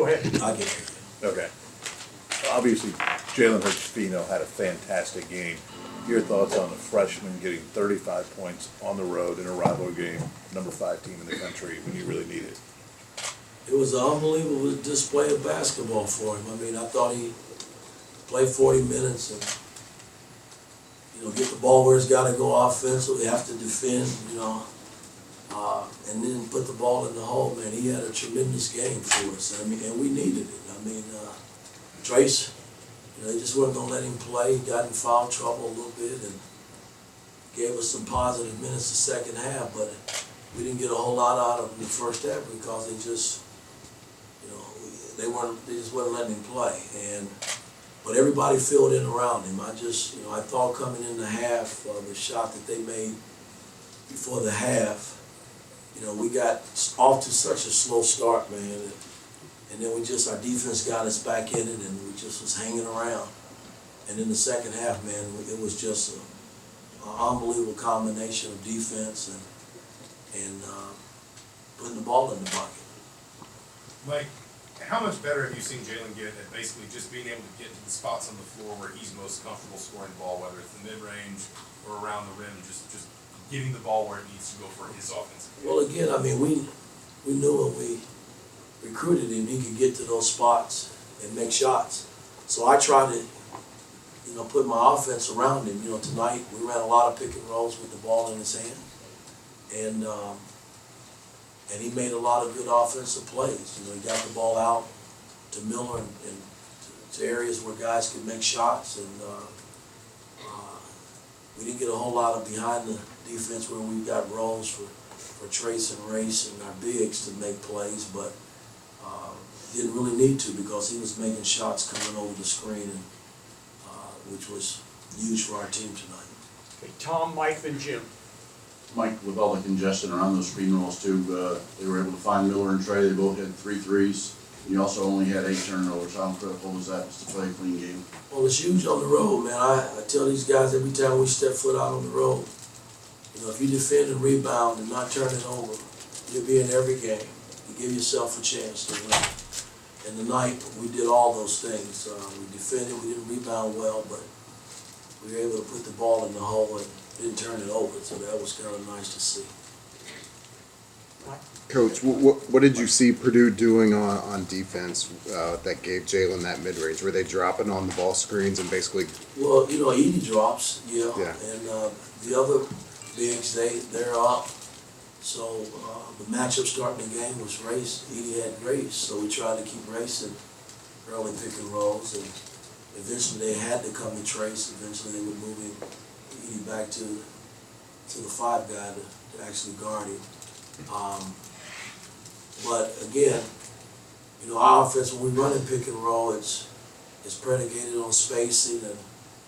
Go ahead. I get it. Okay. Obviously, Jalen Hurts had a fantastic game. Your thoughts on the freshman getting 35 points on the road in a rivalry game, number 5 team in the country, when you really need it? It was an unbelievable display of basketball for him. I mean, I thought he played 40 minutes and, get the ball where it's got to go offensively, have to defend, and then put the ball in the hole. Man, he had a tremendous game for us. I mean, and we needed it. I mean, Trace, they just weren't going to let him play. He got in foul trouble a little bit and gave us some positive minutes the second half, but we didn't get a whole lot out of him in the first half because they just, they just wasn't letting him play. But everybody filled in around him. I thought coming in the half, the shot that they made before the half, we got off to such a slow start, man. And then our defense got us back in it, and we just was hanging around. And in the second half, man, it was just an unbelievable combination of defense and putting the ball in the bucket. Mike, how much better have you seen Jalen get at basically just being able to get to the spots on the floor where he's most comfortable scoring the ball, whether it's the mid-range or around the rim, just getting the ball where it needs to go for his offense? Well, again, I mean, we knew when we recruited him, he could get to those spots and make shots. So I tried to, put my offense around him. Tonight we ran a lot of pick and rolls with the ball in his hand, and he made a lot of good offensive plays. He got the ball out to Miller and to areas where guys could make shots, and we didn't get a whole lot of behind the defense where we got roles for Trace and Race and our bigs to make plays, but didn't really need to because he was making shots coming over the screen, and which was huge for our team tonight. Okay, Tom, Mike, then Jim. Mike, with all the congestion around those screen rolls too, they were able to find Miller and Trey. They both had 3 threes. You also only had 8 turnovers. How critical was that just to play a clean game? Well, it's huge on the road, man. I tell these guys every time we step foot out on the road, if you defend and rebound and not turn it over, you'll be in every game. You give yourself a chance to win. And tonight, we did all those things. We defended, we didn't rebound well, but we were able to put the ball in the hole and didn't turn it over, so that was kind of nice to see. Coach, what did you see Purdue doing on defense that gave Jalen that mid-range? Were they dropping on the ball screens and basically? Well, Edie drops, yeah. And the other bigs, they're up. So the matchup starting the game was Race. Edie had Race, so we tried to keep racing early pick and rolls, and eventually they had to come to Trace. Eventually they would move Edie back to the 5 guy to actually guard him. But again, our offense, when we run in pick and roll, it's predicated on spacing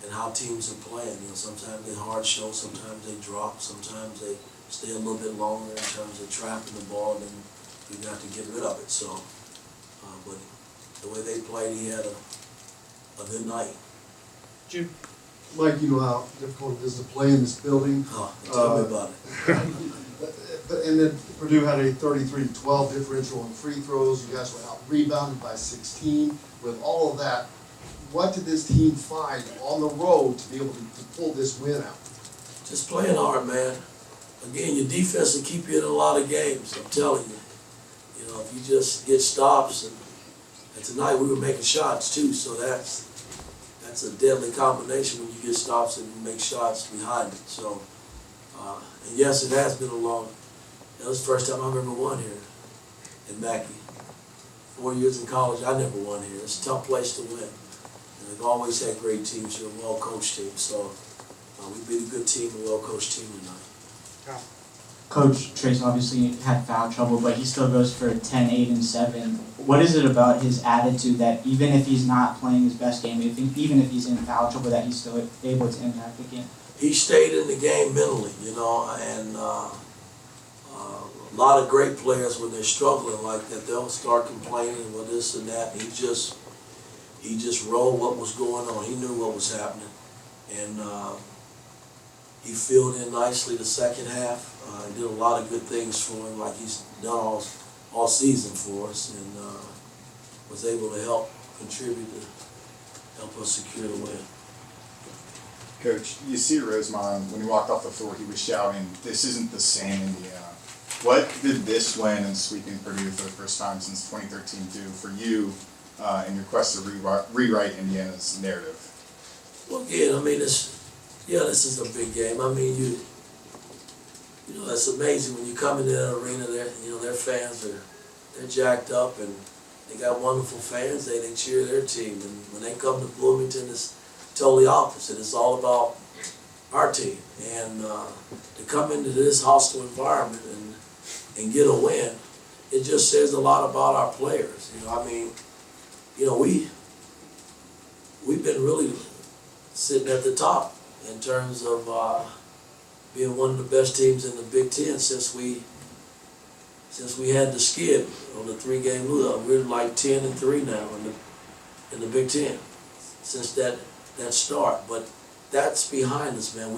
and how teams are playing. Sometimes they hard show, sometimes they drop, sometimes they stay a little bit longer in terms of trapping the ball, and then we have to get rid of it. So, but the way they played, he had a good night. Jim. Mike, you know how difficult it is to play in this building. Tell me about it. And then Purdue had a 33-12 differential on free throws. You guys were out rebounded by 16. With all of that, what did this team find on the road to be able to pull this win out? Just playing hard, man. Again, your defense will keep you in a lot of games, I'm telling you. If you just get stops, and tonight we were making shots too, so that's a deadly combination when you get stops and you make shots behind it. So, and yes, it has been a long. That was the first time I've ever won here in Mackey. 4 years in college, I never won here. It's a tough place to win. And they've always had great teams here, well-coached teams. So we beat a good team, a well-coached team tonight. Coach Trace obviously had foul trouble, but he still goes for 10, 8, and 7. What is it about his attitude that even if he's not playing his best game, even if he's in foul trouble, that he's still able to impact the game? He stayed in the game mentally, and a lot of great players, when they're struggling like that, they'll start complaining, well, this and that. He just rolled what was going on. He knew what was happening, and he filled in nicely the second half. Did a lot of good things for him, like he's done all season for us, and was able to help contribute to help us secure the win. Coach, you see Rosemont, when he walked off the floor, he was shouting, "This isn't the same Indiana." What did this win and sweeping Purdue for the first time since 2013 do for you in your quest to rewrite Indiana's narrative? Well, again, I mean, this is a big game. I mean, you know, it's amazing when you come into that arena. Their fans they're jacked up, and they got wonderful fans. They cheer their team, and when they come to Bloomington, it's totally opposite. It's all about our team, and to come into this hostile environment and get a win, it just says a lot about our players. You know, I mean, you know, we've been really sitting at the top in terms of being one of the best teams in the Big Ten since we had the skid on the 3-game lose. We're like 10-3 now in the Big Ten since that start. But that's behind us, man.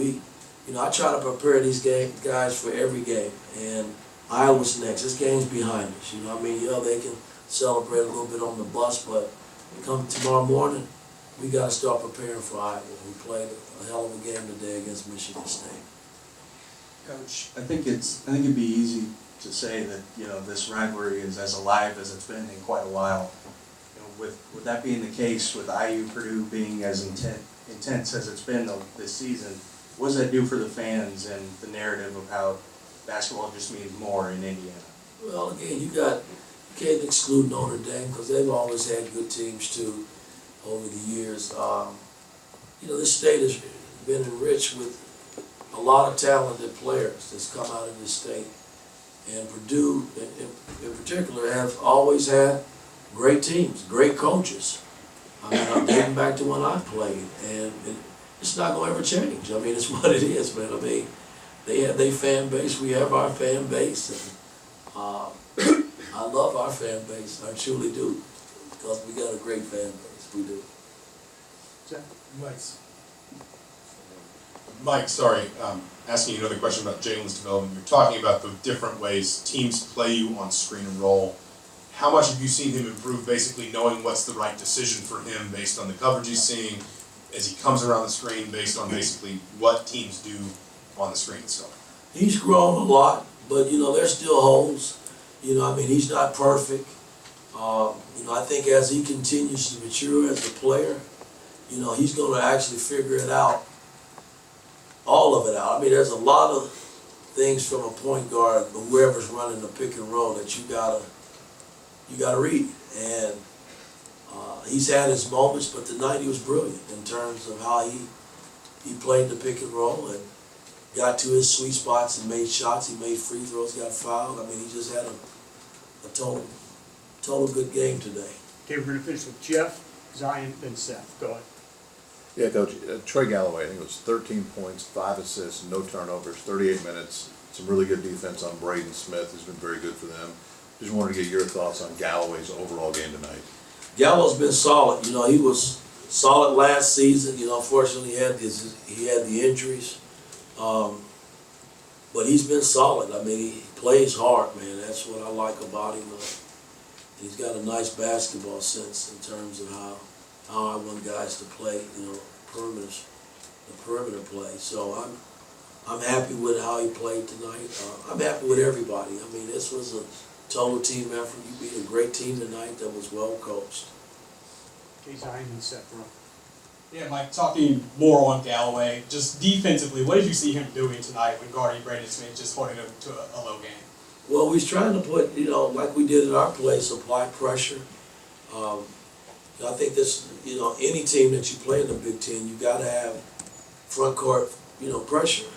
I try to prepare these guys for every game, and Iowa's next. This game's behind us. You know, I mean, they can celebrate a little bit on the bus, but come tomorrow morning, we got to start preparing for Iowa. We played a hell of a game today against Michigan State. Coach, I think it'd be easy to say that, this rivalry is as alive as it's been in quite a while. With that being the case, with IU Purdue being as intense as it's been this season, what does that do for the fans and the narrative of how basketball just means more in Indiana? Well, again, you can't exclude Notre Dame because they've always had good teams too over the years. This state has been enriched with a lot of talented players that's come out of this state. And Purdue, in particular, have always had great teams, great coaches. I mean, I'm dating back to when I played, and it's not going to ever change. I mean, it's what it is, man. I mean, they have their fan base, we have our fan base, and I love our fan base, I truly do, because we got a great fan base, we do. Mike, sorry, asking you another question about Jalen's development. You're talking about the different ways teams play you on screen and roll. How much have you seen him improve, basically knowing what's the right decision for him based on the coverage he's seeing as he comes around the screen, based on basically what teams do on the screen? So He's grown a lot, but there's still holes. I mean, he's not perfect. I think as he continues to mature as a player, he's going to actually figure it out, all of it out. I mean, there's a lot of things from a point guard, or whoever's running the pick and roll, that you gotta read. And he's had his moments, but tonight he was brilliant in terms of how he played the pick and roll and got to his sweet spots and made shots. He made free throws, got fouled. I mean, he just had a total good game today. Okay, we're gonna finish with Jeff, Zion, then Seth. Go ahead. Yeah, Coach, Trey Galloway, I think it was 13 points, 5 assists, no turnovers, 38 minutes, some really good defense on Braden Smith, who's been very good for them. Just wanted to get your thoughts on Galloway's overall game tonight. Galloway's been solid. He was solid last season. Unfortunately, he had the injuries, but he's been solid. I mean, he plays hard, man. That's what I like about him. He's got a nice basketball sense in terms of how I want guys to play. The perimeter play. So I'm happy with how he played tonight. I'm happy with everybody. I mean, this was a total team effort. You beat a great team tonight that was well coached. Okay, Zion, then Seth. Bro. Yeah, Mike, talking more on Galloway, just defensively, what did you see him doing tonight when guarding Braden Smith, just holding him to a low game? Well, we was trying to put, like we did at our place, apply pressure. I think this, any team that you play in the Big Ten, you got to have front court, pressure.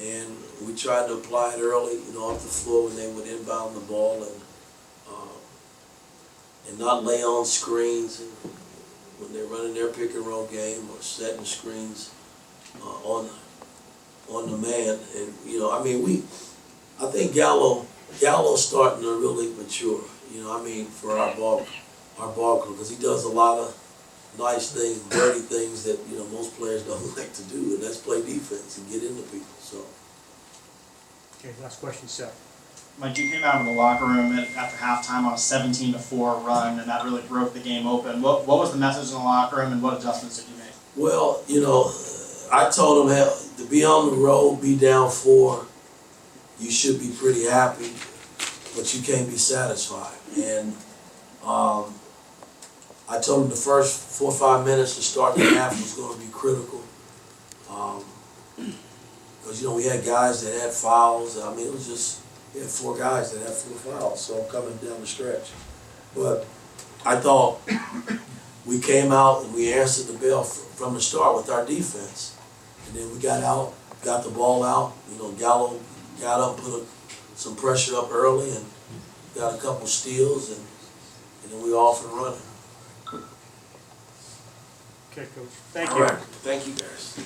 And we tried to apply it early, off the floor when they would inbound the ball and not lay on screens and when they're running their pick and roll game or setting screens on the man. And I think Gallo's starting to really mature. For our ball club, because he does a lot of nice things, dirty things that most players don't like to do, and that's play defense and get into people. So. Okay, last question, Seth. Mike, you came out of the locker room after halftime on a 17-4 run, and that really broke the game open. What was the message in the locker room, and what adjustments did you make? Well, you know, I told them to be on the road, be down 4, you should be pretty happy, but you can't be satisfied. And I told them the first 4 or 5 minutes to start the half was going to be critical. Because, you know, we had guys that had fouls. I mean, it was just, we had 4 guys that had 4 fouls, so coming down the stretch. But I thought we came out and we answered the bell from the start with our defense. And then we got out, got the ball out. You know, Galloway got up, put some pressure up early, and got a couple steals, and then we off and running. Okay, Coach. Thank you. All right. Thank you, guys.